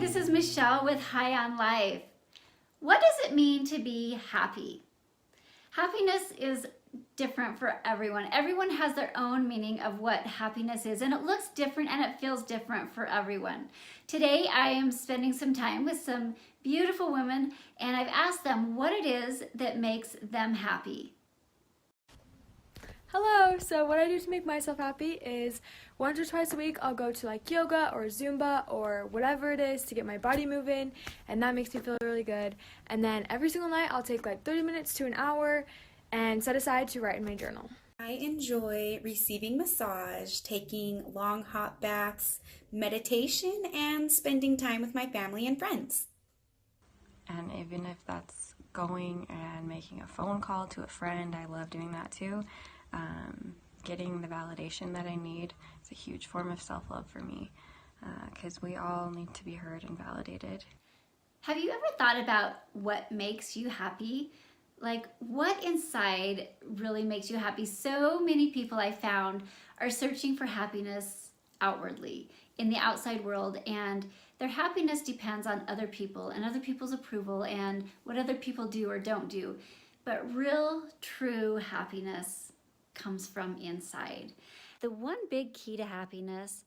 this is Michelle with High on Life. What does it mean to be happy? Happiness is different for everyone. Everyone has their own meaning of what happiness is, and it looks different and it feels different for everyone. Today I am spending some time with some beautiful women, and I've asked them what it is that makes them happy. Hello! So what I do to make myself happy is once or twice a week I'll go to like yoga or Zumba or whatever it is to get my body moving, and that makes me feel really good. And then every single night I'll take like 30 minutes to an hour and set aside to write in my journal. I enjoy receiving massage, taking long hot baths, meditation, and spending time with my family and friends. And even if that's going and making a phone call to a friend, I love doing that too. Getting the validation that I need is a huge form of self-love for me, because we all need to be heard and validated. Have you ever thought about what makes you happy? Like, what inside really makes you happy? So many people I found are searching for happiness outwardly in the outside world, and their happiness depends on other people and other people's approval and what other people do or don't do. But real, true happiness comes from inside. The one big key to happiness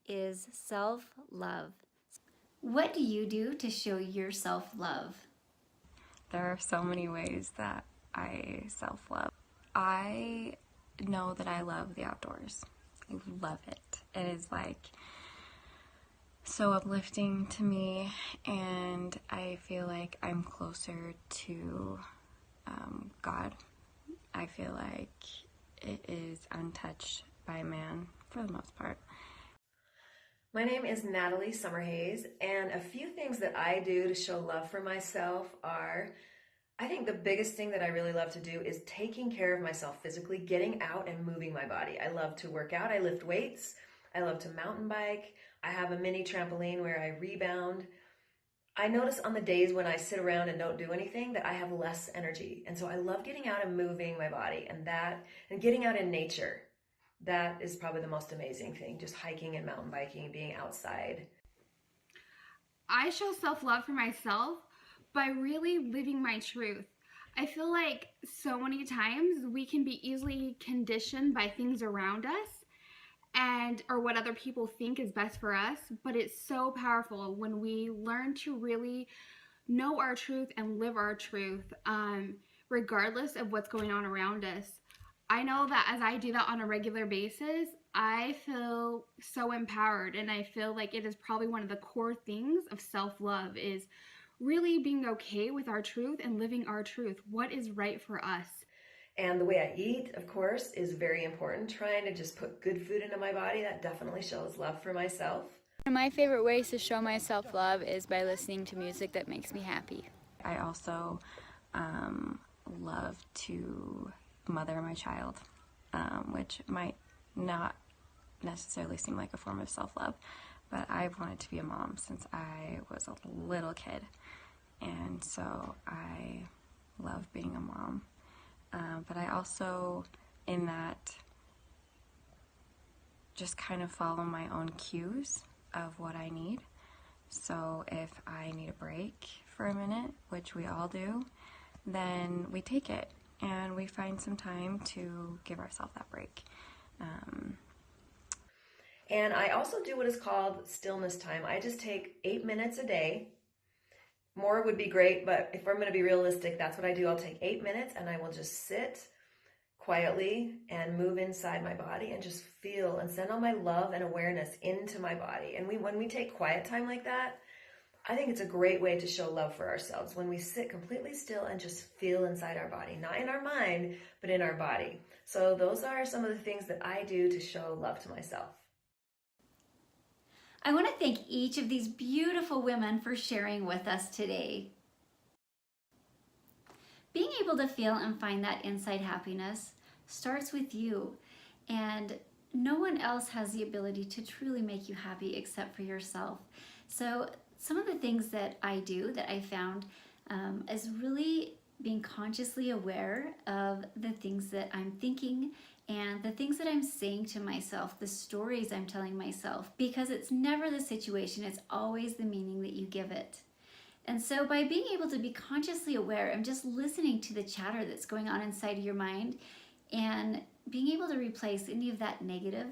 is self-love. What do you do to show your self-love? There are so many ways that I self-love. I know that I love the outdoors. I love it. It is like so uplifting to me, and I feel like I'm closer to God. I feel like it is untouched by man for the most part. My name is Natalie Summerhays, and a few things that I do to show love for myself are, I think the biggest thing that I really love to do is taking care of myself physically, getting out and moving my body. I love to work out, I lift weights, I love to mountain bike, I have a mini trampoline where I rebound. I notice on the days when I sit around and don't do anything that I have less energy, and so I love getting out and moving my body, and getting out in nature. That is probably the most amazing thing, just hiking and mountain biking, being outside. I show self-love for myself by really living my truth. I feel like so many times we can be easily conditioned by things around us or what other people think is best for us, but it's so powerful when we learn to really know our truth and live our truth, regardless of what's going on around us. I know that as I do that on a regular basis, I feel so empowered, and I feel like it is probably one of the core things of self-love is really being okay with our truth and living our truth. What is right for us? And the way I eat, of course, is very important. Trying to just put good food into my body, that definitely shows love for myself. One of my favorite ways to show my self-love is by listening to music that makes me happy. I also love to mother my child, which might not necessarily seem like a form of self-love, but I've wanted to be a mom since I was a little kid, and so I love being a mom. But I also, in that, just kind of follow my own cues of what I need. So if I need a break for a minute, which we all do, then we take it and we find some time to give ourselves that break. And I also do what is called stillness time. I just take 8 minutes a day. More would be great, but if I'm going to be realistic, that's what I do. I'll take 8 minutes and I will just sit quietly and move inside my body and just feel and send all my love and awareness into my body. And when we take quiet time like that, I think it's a great way to show love for ourselves, when we sit completely still and just feel inside our body, not in our mind, but in our body. So those are some of the things that I do to show love to myself. I want to thank each of these beautiful women for sharing with us today. Being able to feel and find that inside happiness starts with you, and no one else has the ability to truly make you happy except for yourself. So some of the things that I do that I found is really being consciously aware of the things that I'm thinking and the things that I'm saying to myself, the stories I'm telling myself, because it's never the situation, it's always the meaning that you give it. And so by being able to be consciously aware and just listening to the chatter that's going on inside of your mind and being able to replace any of that negative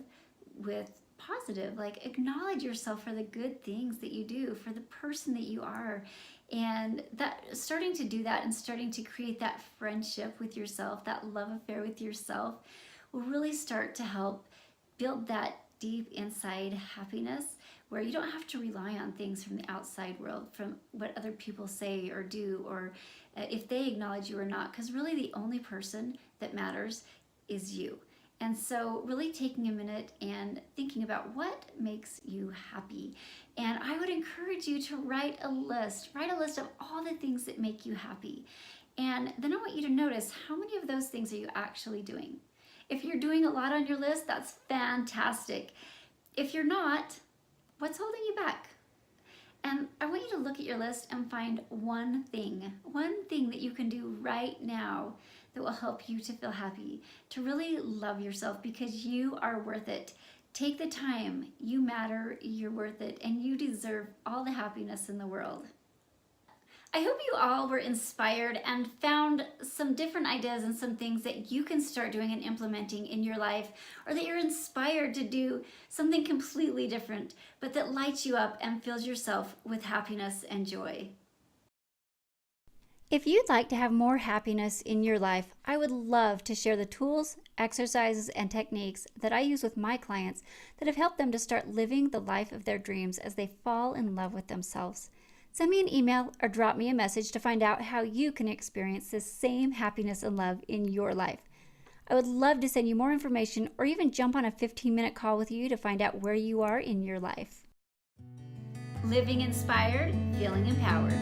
with positive, like acknowledge yourself for the good things that you do, for the person that you are. And that starting to do that and starting to create that friendship with yourself, that love affair with yourself, will really start to help build that deep inside happiness where you don't have to rely on things from the outside world, from what other people say or do, or if they acknowledge you or not, because really the only person that matters is you. And so really taking a minute and thinking about what makes you happy. And I would encourage you to write a list of all the things that make you happy. And then I want you to notice how many of those things are you actually doing. If you're doing a lot on your list, that's fantastic. If you're not, what's holding you back? And I want you to look at your list and find one thing that you can do right now that will help you to feel happy, to really love yourself, because you are worth it. Take the time. You matter, you're worth it, and you deserve all the happiness in the world. I hope you all were inspired and found some different ideas and some things that you can start doing and implementing in your life, or that you're inspired to do something completely different, but that lights you up and fills yourself with happiness and joy. If you'd like to have more happiness in your life, I would love to share the tools, exercises, and techniques that I use with my clients that have helped them to start living the life of their dreams as they fall in love with themselves. Send me an email or drop me a message to find out how you can experience this same happiness and love in your life. I would love to send you more information or even jump on a 15-minute call with you to find out where you are in your life. Living inspired, feeling empowered.